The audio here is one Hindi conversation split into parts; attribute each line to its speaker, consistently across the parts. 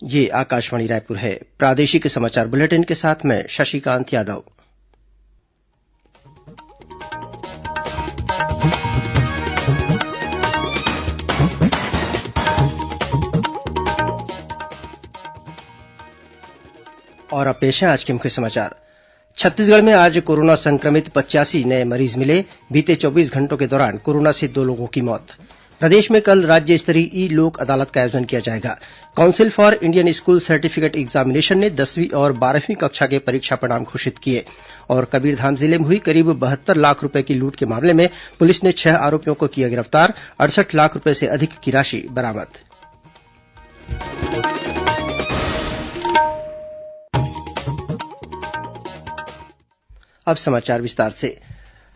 Speaker 1: ये आकाशवाणी रायपुर है। प्रादेशिक समाचार बुलेटिन के साथ मैं शशिकांत यादव। और अब पेश है आज के मुख्य समाचार। छत्तीसगढ़ में आज कोरोना संक्रमित 85 नए मरीज मिले। बीते 24 घंटों के दौरान कोरोना से 2 लोगों की मौत। प्रदेश में कल राज्य स्तरीय ई लोक अदालत का आयोजन किया जाएगा। Council for Indian school certificate examination ने 10वीं और 12वीं कक्षा के परीक्षा परिणाम घोषित किए। और कबीरधाम जिले में हुई करीब 72 लाख रूपये की लूट के मामले में पुलिस ने 6 आरोपियों को किया गिरफ्तार। 68 लाख रूपये से अधिक की राशि बरामद। अब समाचार विस्तार से।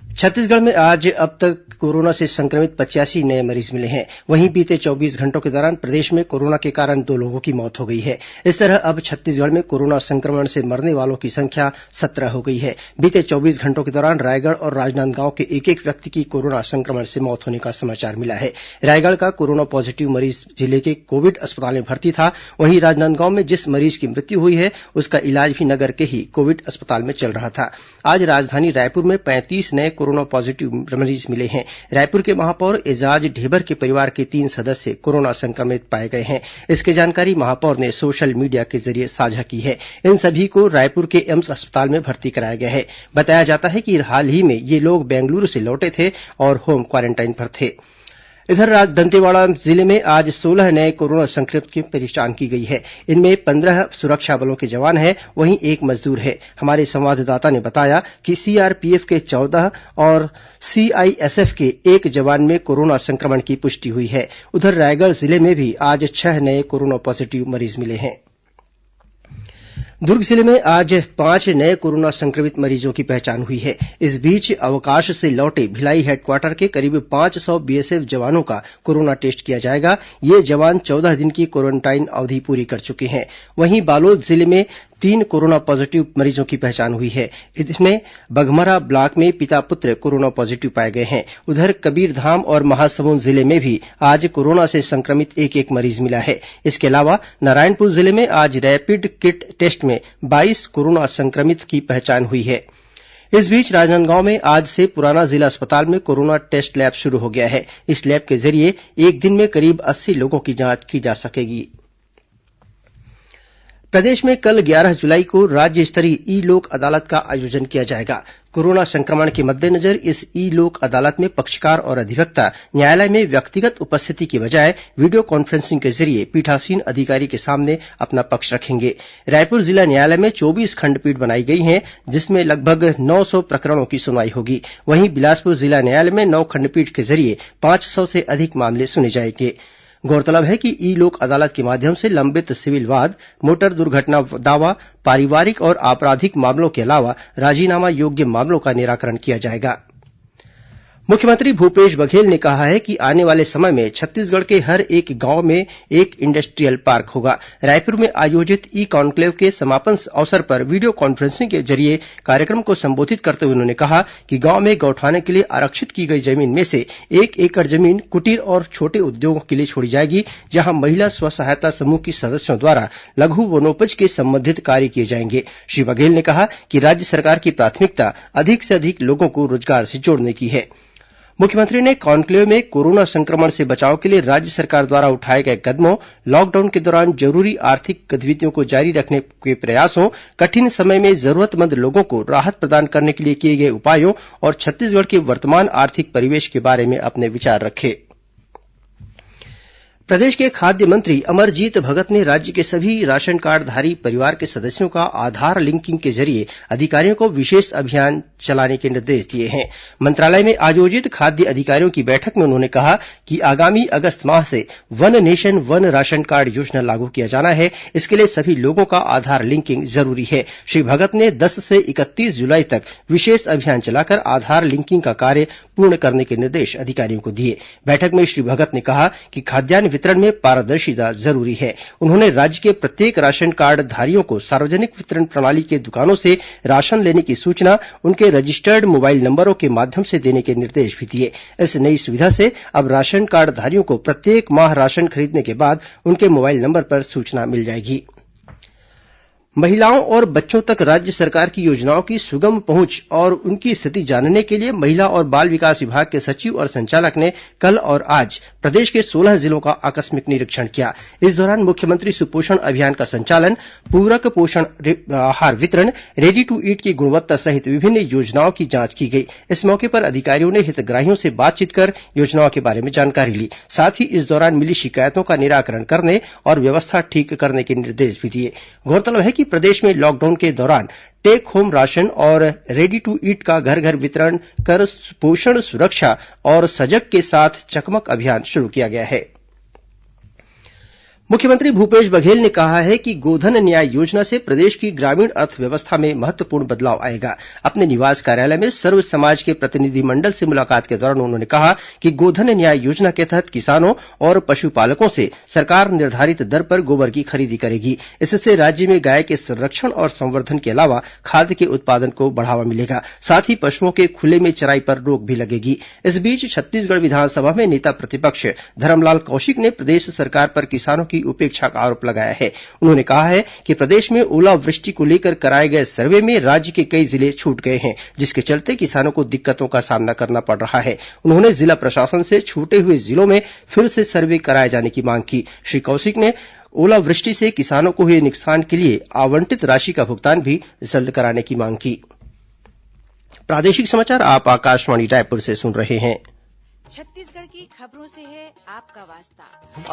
Speaker 1: छत्तीसगढ़ में आज अब तक कोरोना से संक्रमित 85 नए मरीज मिले हैं। वहीं बीते 24 घंटों के दौरान प्रदेश में कोरोना के कारण 2 लोगों की मौत हो गई है। इस तरह अब छत्तीसगढ़ में कोरोना संक्रमण से मरने वालों की संख्या 17 हो गई है। बीते 24 घंटों के दौरान रायगढ़ और राजनांदगांव के एक एक व्यक्ति की कोरोना संक्रमण से मौत होने का समाचार मिला है। रायगढ़ का कोरोना पॉजिटिव मरीज जिले के कोविड अस्पताल में भर्ती था। वहीं राजनांदगांव में जिस मरीज की मृत्यु हुई है उसका इलाज भी नगर के ही कोविड अस्पताल में चल रहा था। आज राजधानी रायपुर में 35 नए कोरोना पॉजिटिव मरीज मिले हैं। रायपुर के महापौर एजाज ढेबर के परिवार के 3 सदस्य कोरोना संक्रमित पाए गए हैं। इसकी जानकारी महापौर ने सोशल मीडिया के जरिए साझा की है। इन सभी को रायपुर के एम्स अस्पताल में भर्ती कराया गया है। बताया जाता है कि हाल ही में ये लोग बेंगलुरु से लौटे थे और होम क्वारेंटाइन पर थे। इधर दंतेवाड़ा जिले में आज 16 नए कोरोना संक्रमित की पहचान की गई है। इनमें 15 सुरक्षा बलों के जवान हैं, वहीं 1 मजदूर है। हमारे संवाददाता ने बताया कि सीआरपीएफ के 14 और सीआईएसएफ के 1 जवान में कोरोना संक्रमण की पुष्टि हुई है। उधर रायगढ़ जिले में भी आज 6 नए कोरोना पॉजिटिव मरीज मिले हैं। दुर्ग जिले में आज 5 नए कोरोना संक्रमित मरीजों की पहचान हुई है। इस बीच अवकाश से लौटे भिलाई हेडक्वार्टर के करीब 500 बीएसएफ जवानों का कोरोना टेस्ट किया जाएगा। ये जवान 14 दिन की क्वारेंटाइन अवधि पूरी कर चुके हैं। वहीं बालोद जिले में 3 कोरोना पॉजिटिव मरीजों की पहचान हुई है। इसमें बघमरा ब्लॉक में पिता पुत्र कोरोना पॉजिटिव पाए गए हैं। उधर कबीरधाम और महासमुंद जिले में भी आज कोरोना से संक्रमित एक एक मरीज मिला है। इसके अलावा नारायणपुर जिले में आज रैपिड किट टेस्ट में 22 कोरोना संक्रमित की पहचान हुई है। इस बीच राजनांदगांव में आज से पुराना जिला अस्पताल में कोरोना टेस्ट लैब शुरू हो गया है। इस लैब के जरिए एक दिन में करीब 80 लोगों की जांच की जा सकेगी। प्रदेश में कल 11 जुलाई को राज्य स्तरीय ई लोक अदालत का आयोजन किया जाएगा। कोरोना संक्रमण के मद्देनजर इस ई लोक अदालत में पक्षकार और अधिवक्ता न्यायालय में व्यक्तिगत उपस्थिति की बजाय वीडियो कॉन्फ्रेंसिंग के जरिए पीठासीन अधिकारी के सामने अपना पक्ष रखेंगे। रायपुर जिला न्यायालय में 24 खंडपीठ बनाई गई हैं, जिसमें लगभग 900 प्रकरणों की सुनवाई होगी। वहीं बिलासपुर जिला न्यायालय में 9 खंडपीठ के जरिए 500 से अधिक मामले सुने जाएंगे। गौरतलब है कि ई लोक अदालत के माध्यम से लंबित सिविल वाद, मोटर दुर्घटना दावा, पारिवारिक और आपराधिक मामलों के अलावा राजीनामा योग्य मामलों का निराकरण किया जाएगा। मुख्यमंत्री भूपेश बघेल ने कहा है कि आने वाले समय में छत्तीसगढ़ के हर एक गांव में एक इंडस्ट्रियल पार्क होगा। रायपुर में आयोजित ई कॉन्क्लेव के समापन अवसर पर वीडियो कॉन्फ्रेंसिंग के जरिए कार्यक्रम को संबोधित करते हुए उन्होंने कहा कि गांव में गौठाने के लिए आरक्षित की गई जमीन में से 1 एकड़ जमीन कुटीर और छोटे उद्योगों के लिए छोड़ी जाएगी, जहां महिला स्व सहायता समूह की सदस्यों द्वारा लघु वनोपज के संबंधित कार्य किए जाएंगे। श्री बघेल ने कहा कि राज्य सरकार की प्राथमिकता अधिक से अधिक लोगों को रोजगार से जोड़ने की है। मुख्यमंत्री ने कॉन्क्लेव में कोरोना संक्रमण से बचाव के लिए राज्य सरकार द्वारा उठाए गए कदमों, लॉकडाउन के दौरान जरूरी आर्थिक गतिविधियों को जारी रखने के प्रयासों, कठिन समय में जरूरतमंद लोगों को राहत प्रदान करने के लिए किए गए उपायों और छत्तीसगढ़ के वर्तमान आर्थिक परिवेश के बारे में अपने विचार रखे। प्रदेश के खाद्य मंत्री अमरजीत भगत ने राज्य के सभी राशन कार्डधारी परिवार के सदस्यों का आधार लिंकिंग के जरिए अधिकारियों को विशेष अभियान चलाने के निर्देश दिए हैं। मंत्रालय में आयोजित खाद्य अधिकारियों की बैठक में उन्होंने कहा कि आगामी अगस्त माह से one nation one ration card योजना लागू किया जाना है। इसके लिए सभी लोगों का आधार लिंकिंग जरूरी है। श्री भगत ने 10 से 31 जुलाई तक विशेष अभियान चलाकर आधार लिंकिंग का कार्य पूर्ण करने के निर्देश अधिकारियों को दिए। बैठक में श्री भगत ने कहा कि खाद्यान्न वितरण में पारदर्शिता जरूरी है। उन्होंने राज्य के प्रत्येक राशन कार्ड धारियों को सार्वजनिक वितरण प्रणाली के दुकानों से राशन लेने की सूचना उनके रजिस्टर्ड मोबाइल नंबरों के माध्यम से देने के निर्देश भी दिए। इस नई सुविधा से अब राशन कार्ड धारियों को प्रत्येक माह राशन खरीदने के बाद उनके मोबाइल नंबर पर सूचना मिल जाएगी। महिलाओं और बच्चों तक राज्य सरकार की योजनाओं की सुगम पहुंच और उनकी स्थिति जानने के लिए महिला और बाल विकास विभाग के सचिव और संचालक ने कल और आज प्रदेश के 16 जिलों का आकस्मिक निरीक्षण किया। इस दौरान मुख्यमंत्री सुपोषण अभियान का संचालन, पूरक पोषण आहार वितरण, रेडी टू ईट की गुणवत्ता सहित विभिन्न योजनाओं की जांच की गई। इस मौके पर अधिकारियों ने हितग्राहियों से बातचीत कर योजनाओं के बारे में जानकारी ली। साथ ही इस दौरान मिली शिकायतों का निराकरण करने और व्यवस्था ठीक करने के निर्देश भी दिए। गौरतलब है कि प्रदेश में लॉकडाउन के दौरान टेक होम राशन और रेडी टू ईट का घर घर वितरण कर पोषण सुरक्षा और सजग के साथ चकमक अभियान शुरू किया गया है। मुख्यमंत्री भूपेश बघेल ने कहा है कि गोधन न्याय योजना से प्रदेश की ग्रामीण अर्थव्यवस्था में महत्वपूर्ण बदलाव आएगा। अपने निवास कार्यालय में सर्व समाज के प्रतिनिधिमंडल से मुलाकात के दौरान उन्होंने कहा कि गोधन न्याय योजना के तहत किसानों और पशुपालकों से सरकार निर्धारित दर पर गोबर की खरीदी करेगी। इससे राज्य में गाय के संरक्षण और संवर्धन के अलावा खाद्य के उत्पादन को बढ़ावा मिलेगा। साथ ही पशुओं के खुले में चराई पर रोक भी लगेगी। इस बीच छत्तीसगढ़ विधानसभा में नेता प्रतिपक्ष धरमलाल कौशिक ने प्रदेश सरकार पर किसानों की उपेक्षा का आरोप लगाया है। उन्होंने कहा है कि प्रदेश में ओलावृष्टि को लेकर कराए गए सर्वे में राज्य के कई जिले छूट गए हैं, जिसके चलते किसानों को दिक्कतों का सामना करना पड़ रहा है। उन्होंने जिला प्रशासन से छूटे हुए जिलों में फिर से सर्वे कराए जाने की मांग की। श्री कौशिक ने ओलावृष्टि से किसानों को हुए नुकसान के लिए आवंटित राशि का भुगतान भी जल्द कराने की मांग की। प्रादेशिक समाचार आप आकाशवाणी रायपुर से सुन रहे हैं।
Speaker 2: छत्तीसगढ़ की खबरों से है आपका वास्ता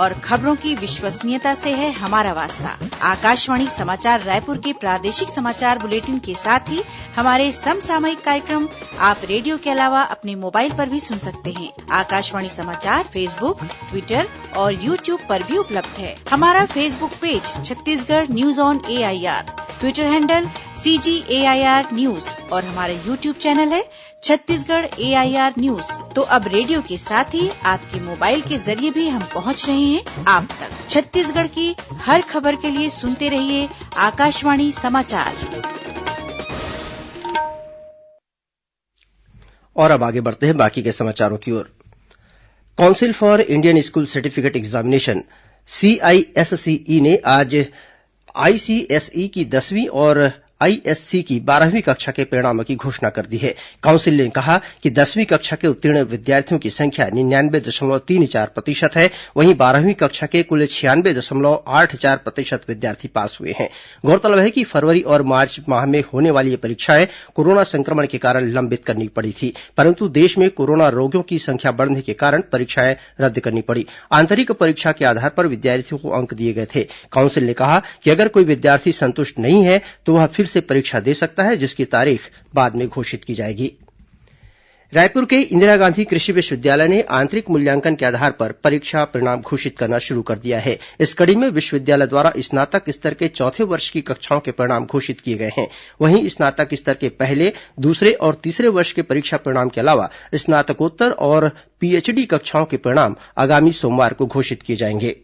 Speaker 2: और खबरों की विश्वसनीयता से है हमारा वास्ता। आकाशवाणी समाचार रायपुर के प्रादेशिक समाचार बुलेटिन के साथ ही हमारे समसामयिक कार्यक्रम आप रेडियो के अलावा अपने मोबाइल पर भी सुन सकते हैं। आकाशवाणी समाचार फेसबुक, ट्विटर और यूट्यूब पर भी उपलब्ध है। हमारा Facebook page Chhattisgarh news on AIR, Twitter handle CGAIR news और हमारा यूट्यूब चैनल है छत्तीसगढ़ AIR न्यूज। तो अब रेडियो के साथ ही आपके मोबाइल के जरिए भी हम पहुंच रहे हैं आप तक। छत्तीसगढ़ की हर खबर के लिए सुनते रहिए आकाशवाणी समाचार।
Speaker 1: और अब आगे बढ़ते हैं बाकी के समाचारों की ओर। Council for Indian school certificate examination CISCE ने आज ICSE की 10वीं और ISC की 12वीं कक्षा के परिणामों की घोषणा कर दी है। काउंसिल ने कहा कि 10वीं कक्षा के उत्तीर्ण विद्यार्थियों की संख्या 99.34% है, वहीं 12वीं कक्षा के कुल 96.84% विद्यार्थी पास हुए हैं। गौरतलब है कि फरवरी और मार्च माह में होने वाली ये परीक्षाएं कोरोना संक्रमण के कारण लंबित करनी पड़ी थी, परंतु देश में कोरोना रोगियों की संख्या बढ़ने के कारण परीक्षाएं रद्द करनी पड़ी। आंतरिक परीक्षा के आधार पर विद्यार्थियों को अंक दिए गए थे। काउंसिल ने कहा कि अगर कोई विद्यार्थी संतुष्ट नहीं है तो वह फिर से परीक्षा दे सकता है, जिसकी तारीख बाद में घोषित की जाएगी। रायपुर के इंदिरा गांधी कृषि विश्वविद्यालय ने आंतरिक मूल्यांकन के आधार पर परीक्षा परिणाम घोषित करना शुरू कर दिया है। इस कड़ी में विश्वविद्यालय द्वारा स्नातक स्तर के चौथे वर्ष की कक्षाओं के परिणाम घोषित किए गए हैं। वहीं स्नातक स्तर के पहले, दूसरे और तीसरे वर्ष के परीक्षा परिणाम के अलावा स्नातकोत्तर और PhD कक्षाओं के परिणाम आगामी सोमवार को घोषित किए जाएंगे।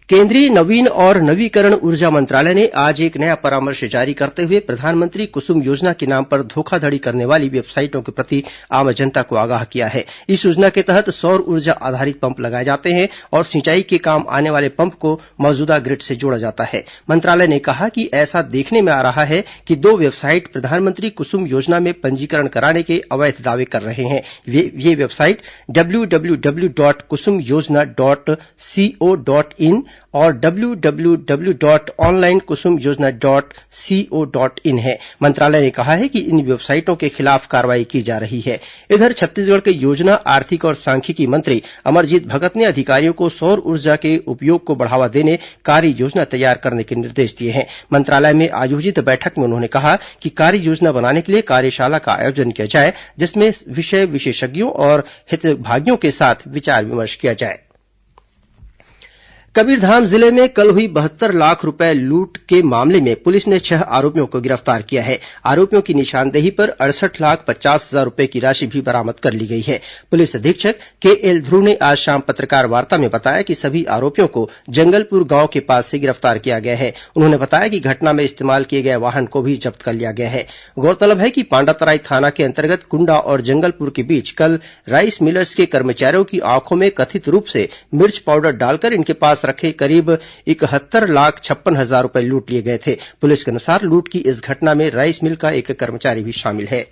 Speaker 1: केंद्रीय नवीन और नवीकरण ऊर्जा मंत्रालय ने आज एक नया परामर्श जारी करते हुए प्रधानमंत्री कुसुम योजना के नाम पर धोखाधड़ी करने वाली वेबसाइटों के प्रति आम जनता को आगाह किया है। इस योजना के तहत सौर ऊर्जा आधारित पंप लगाए जाते हैं और सिंचाई के काम आने वाले पंप को मौजूदा ग्रिड से जोड़ा जाता है। मंत्रालय ने कहा कि ऐसा देखने में आ रहा है कि 2 वेबसाइट प्रधानमंत्री कुसुम योजना में पंजीकरण कराने के अवैध दावे कर रहे हैं। ये वेबसाइट www.kusumyojna.co.in और www.onlinekusumyojna.co.in है। मंत्रालय ने कहा है कि इन वेबसाइटों के खिलाफ कार्रवाई की जा रही है। इधर छत्तीसगढ़ के योजना, आर्थिक और सांख्यिकी मंत्री अमरजीत भगत ने अधिकारियों को सौर ऊर्जा के उपयोग को बढ़ावा देने कार्य योजना तैयार करने के निर्देश दिए हैं। मंत्रालय में आयोजित बैठक में उन्होंने कहा कि कार्य योजना बनाने के लिए कार्यशाला का आयोजन किया जाए, जिसमें विषय विशेषज्ञों और हितभागियों के साथ विचार विमर्श किया जाए। कबीरधाम जिले में कल हुई 72 लाख रूपये लूट के मामले में पुलिस ने 6 आरोपियों को गिरफ्तार किया है। आरोपियों की निशानदेही पर 68,50,000 रूपये की राशि भी बरामद कर ली गई है। पुलिस अधीक्षक केएल ध्रुव ने आज शाम पत्रकार वार्ता में बताया कि सभी आरोपियों को जंगलपुर गांव के पास से गिरफ्तार किया गया है। उन्होंने बताया कि घटना में इस्तेमाल किए गए वाहन को भी जब्त कर लिया गया है। गौरतलब है कि पांडातराई थाना के अंतर्गत कुंडा और जंगलपुर के बीच कल राइस मिलर्स के कर्मचारियों की आंखों में कथित रूप से मिर्च पाउडर डालकर इनके पास रखे करीब 71,56,000 रूपये लूट लिए गए थे। पुलिस के अनुसार लूट की इस घटना में राइस मिल का एक कर्मचारी भी शामिल है।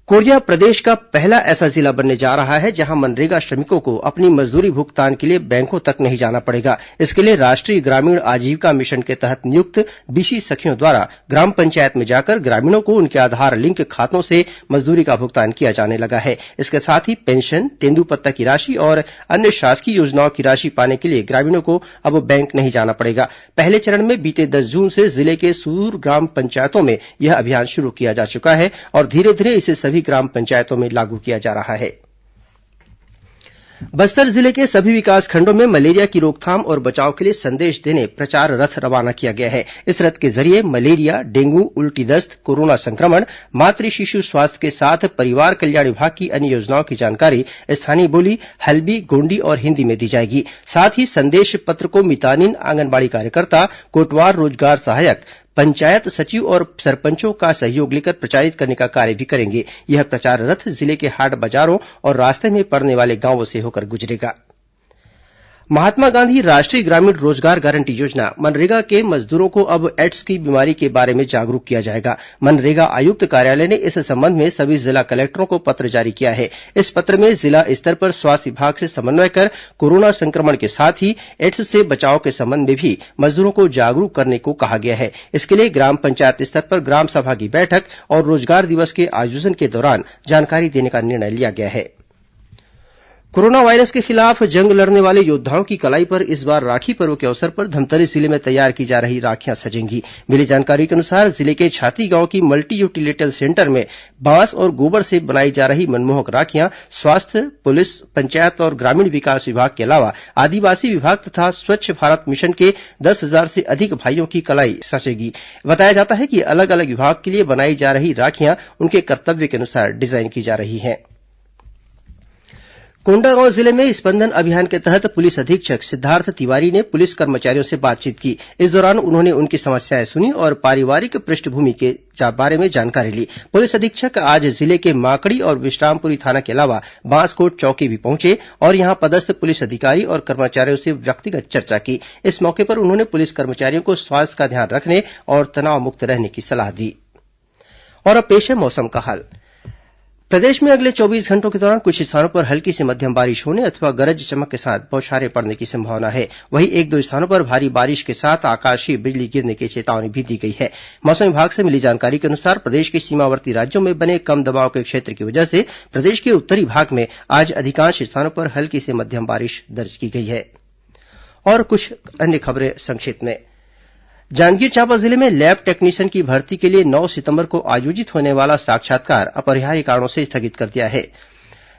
Speaker 1: कोरिया प्रदेश का पहला ऐसा जिला बनने जा रहा है जहां मनरेगा श्रमिकों को अपनी मजदूरी भुगतान के लिए बैंकों तक नहीं जाना पड़ेगा। इसके लिए राष्ट्रीय ग्रामीण आजीविका मिशन के तहत नियुक्त बीसी सखियों द्वारा ग्राम पंचायत में जाकर ग्रामीणों को उनके आधार लिंक खातों से मजदूरी का भुगतान किया जाने लगा है। इसके साथ ही पेंशन, तेंदूपत्ता की राशि और अन्य शासकीय योजनाओं की राशि पाने के लिए ग्रामीणों को अब बैंक नहीं जाना पड़ेगा। पहले चरण में बीते 10 जून से जिले के सुदूर ग्राम पंचायतों में यह अभियान शुरू किया जा चुका है और धीरे धीरे इसे सभी ग्राम पंचायतों में लागू किया जा रहा है। बस्तर जिले के सभी विकासखंडों में मलेरिया की रोकथाम और बचाव के लिए संदेश देने प्रचार रथ रवाना किया गया है। इस रथ के जरिए मलेरिया, डेंगू, उल्टी दस्त, कोरोना संक्रमण, मातृ शिशु स्वास्थ्य के साथ परिवार कल्याण विभाग की अन्य योजनाओं की जानकारी स्थानीय बोली, हल्बी, गोंडी और हिन्दी में दी जाएगी। साथ ही संदेश पत्र को मितानिन, आंगनबाड़ी कार्यकर्ता, कोटवार रोजगार सहायक, पंचायत सचिव और सरपंचों का सहयोग लेकर प्रचारित करने का कार्य भी करेंगे। यह प्रचार रथ जिले के हाट बाजारों और रास्ते में पड़ने वाले गांवों से होकर गुजरेगा। महात्मा गांधी राष्ट्रीय ग्रामीण रोजगार गारंटी योजना मनरेगा के मजदूरों को अब एड्स की बीमारी के बारे में जागरूक किया जाएगा। मनरेगा आयुक्त कार्यालय ने इस संबंध में सभी जिला कलेक्टरों को पत्र जारी किया है। इस पत्र में जिला स्तर पर स्वास्थ्य विभाग से समन्वय कर कोरोना संक्रमण के साथ ही एड्स से बचाव के संबंध में भी मजदूरों को जागरूक करने को कहा गया है। इसके लिए ग्राम पंचायत स्तर पर ग्राम सभा की बैठक और रोजगार दिवस के आयोजन के दौरान जानकारी देने का निर्णय लिया गया है। कोरोना वायरस के खिलाफ जंग लड़ने वाले योद्धाओं की कलाई पर इस बार राखी पर्व के अवसर पर धमतरी जिले में तैयार की जा रही राखियां सजेंगी। मिली जानकारी के अनुसार जिले के छाती गांव की मल्टी यूटिलिटी सेंटर में बांस और गोबर से बनाई जा रही मनमोहक राखियां स्वास्थ्य, पुलिस, पंचायत और ग्रामीण विकास विभाग के अलावा आदिवासी विभाग तथा स्वच्छ भारत मिशन के 10,000 से अधिक भाइयों की कलाई सजेगी। बताया जाता है कि अलग अलग विभाग के लिए बनाई जा रही राखियां उनके कर्तव्य के अनुसार डिजाइन की जा रही हैं। कोंडागांव जिले में स्पंदन अभियान के तहत पुलिस अधीक्षक सिद्धार्थ तिवारी ने पुलिस कर्मचारियों से बातचीत की। इस दौरान उन्होंने उनकी समस्याएं सुनी और पारिवारिक पृष्ठभूमि के बारे में जानकारी ली। पुलिस अधीक्षक आज जिले के माकड़ी और विश्रामपुरी थाना के अलावा बांसकोट चौकी भी पहुंचे और यहां पदस्थ पुलिस अधिकारी और कर्मचारियों से व्यक्तिगत चर्चा की। इस मौके पर उन्होंने पुलिस कर्मचारियों को स्वास्थ्य का ध्यान रखने और तनाव मुक्त रहने की सलाह दी। और अब पेश है मौसम का हाल। प्रदेश में अगले 24 घंटों के दौरान कुछ स्थानों पर हल्की से मध्यम बारिश होने अथवा गरज चमक के साथ बौछारें पड़ने की संभावना है। वहीं 1-2 स्थानों पर भारी बारिश के साथ आकाशीय बिजली गिरने की चेतावनी भी दी गई है। मौसम विभाग से मिली जानकारी के अनुसार प्रदेश के सीमावर्ती राज्यों में बने कम दबाव के क्षेत्र की वजह से प्रदेश के उत्तरी भाग में आज अधिकांश स्थानों पर हल्की से मध्यम बारिश दर्ज की गई है। और कुछ अन्य खबरें संक्षिप्त में। जांजगीर चांपा जिले में लैब टेक्नीशियन की भर्ती के लिए 9 सितंबर को आयोजित होने वाला साक्षात्कार अपरिहार्य कारणों से स्थगित कर दिया है।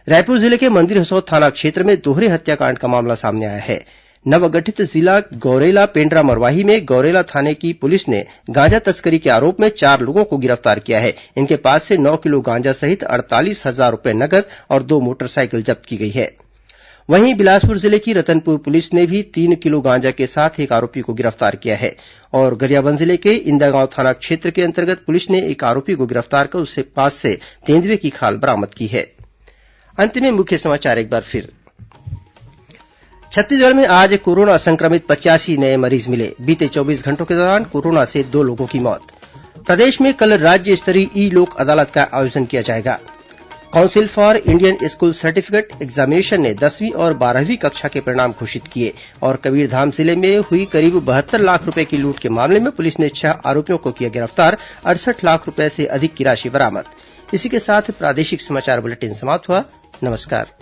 Speaker 1: रायपुर जिले के मंदिर हसौद थाना क्षेत्र में दोहरे हत्याकांड का मामला सामने आया है। नवगठित जिला गौरेला पेंड्रा मरवाही में गौरेला थाने की पुलिस ने गांजा तस्करी के आरोप में 4 लोगों को गिरफ्तार किया है। इनके पास से 9 किलो गांजा सहित 48,000 रूपये नगद और 2 मोटरसाइकिल जब्त की गई है। वहीं बिलासपुर जिले की रतनपुर पुलिस ने भी 3 किलो गांजा के साथ एक आरोपी को गिरफ्तार किया है। और गरियाबंद जिले के इंदागांव थाना क्षेत्र के अंतर्गत पुलिस ने एक आरोपी को गिरफ्तार कर उसके पास से तेंदुए की खाल बरामद की है। अंत में मुख्य समाचार एक बार फिर। छत्तीसगढ़ में आज कोरोना संक्रमित 85 नए मरीज मिले। बीते 24 घंटों के दौरान कोरोना से 2 लोगों की मौत। प्रदेश में कल राज्य स्तरीय ई लोक अदालत का आयोजन किया जाएगा। Council for Indian school certificate examination ने 10वीं और 12वीं कक्षा के परिणाम घोषित किए। और कबीरधाम जिले में हुई करीब 72 लाख रूपये की लूट के मामले में पुलिस ने 6 आरोपियों को किया गिरफ्तार। 68 लाख रूपये से अधिक की राशि बरामद। इसी के साथ प्रादेशिक समाचार बुलेटिन समाप्त हुआ। नमस्कार।